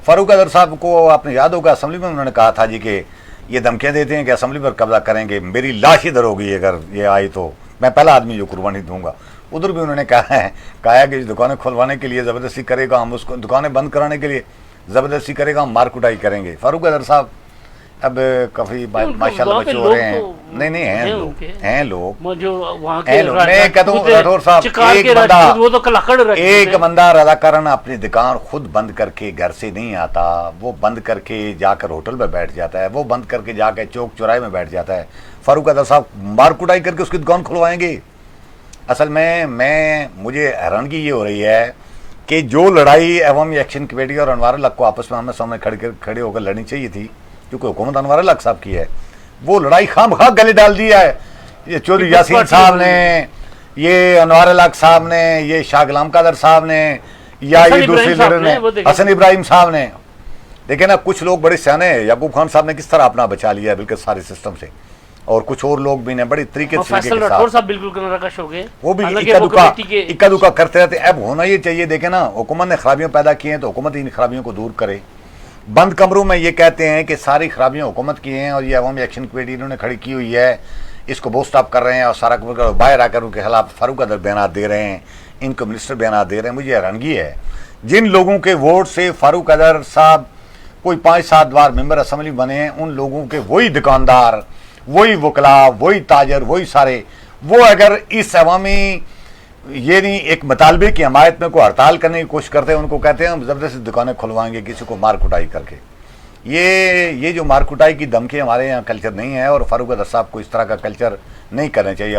Farooq other साहब को आपने याद होगा असेंबली में उन्होंने कहा था जी कि ये धमकियां देते हैं कि असेंबली पर कब्जा करेंगे, मेरी लाश इधर होगी अगर ये आई तो मैं पहला आदमी जो कुर्बानी दूंगा। उधर भी उन्होंने कहा है कि दुकानें खुलवाने के लिए ज़बरदस्ती करेगा, हम उसको दुकानें बंद कराने के लिए ज़बरदस्ती करेगा, हम मार कुटाई करेंगे। फारूक अदर साहब अब काफी माशाल्लाह बच्चे हो रहे हैं। नहीं हैं लोग, हैं लोग, मैं कहता हूँ राठौर साहब एक बंदा रजाकाराना अपनी दुकान खुद बंद करके घर से नहीं आता, वो बंद करके जाकर होटल में बैठ जाता है, वो बंद करके जाकर चौक चौराहे में बैठ जाता है। फारूक अदर साहब मार कुटाई करके उसकी दुकान खुलवाएंगे। असल में मुझे हैरानगी ये हो रही है कि जो लड़ाई अवामी एक्शन कमेटी और अनवार हक को आपस में आमने सामने खड़े होकर लड़नी चाहिए थी, क्योंकि हुकूमत अनवार हक साहब की है, वो लड़ाई खामखा गले डाल दिया है। ये चौधरी यासीन साहब ने, ये अनवार हक साहब ने, ये शाह गुलाम कादर साहब ने, या ये दूसरे लीडर ने हसन इब्राहिम साहब ने। देखे ना, कुछ लोग बड़े सियाने हैं। याकूब खान साहब ने किस तरह अपना बचा लिया है बिल्कुल सारे सिस्टम से, और कुछ और लोग भी ने बड़ी तरीके से वो भी इक्का दुक्का करते रहते। अब होना ये चाहिए, देखे ना, हुकूमत ने खराबियां पैदा की हैं तो हुकूमत इन खराबियों को दूर करे। बंद कमरों में ये कहते हैं कि सारी खराबियां हुकूमत की हैं और ये अवामी एक्शन कमेटी इन्होंने खड़ी की हुई है, इसको बहुत स्टॉप कर रहे हैं, और सारा बाहर आकर उनके खिलाफ फारूक अदर बयान दे रहे हैं, इनको मिनिस्टर बयान दे रहे हैं। मुझे हैरानगी है, जिन लोगों के वोट से फारूक अदर साहब कोई 5-7 बार मेंबर असम्बली बने हैं, उन लोगों के वही दुकानदार, वही वकला, वही ताजर, वही सारे, वो अगर इस अवामी ये नहीं एक मुतालबे की हमायत में कोई हड़ताल करने की कोशिश करते हैं, उनको कहते हैं हम ज़बरदस्ती दुकानें खुलवाएंगे किसी को मार कुटाई करके। ये जो मार कुटाई की धमकी हमारे यहाँ कल्चर नहीं है, और फारूक अदर साहब को इस तरह का कल्चर नहीं करना चाहिए।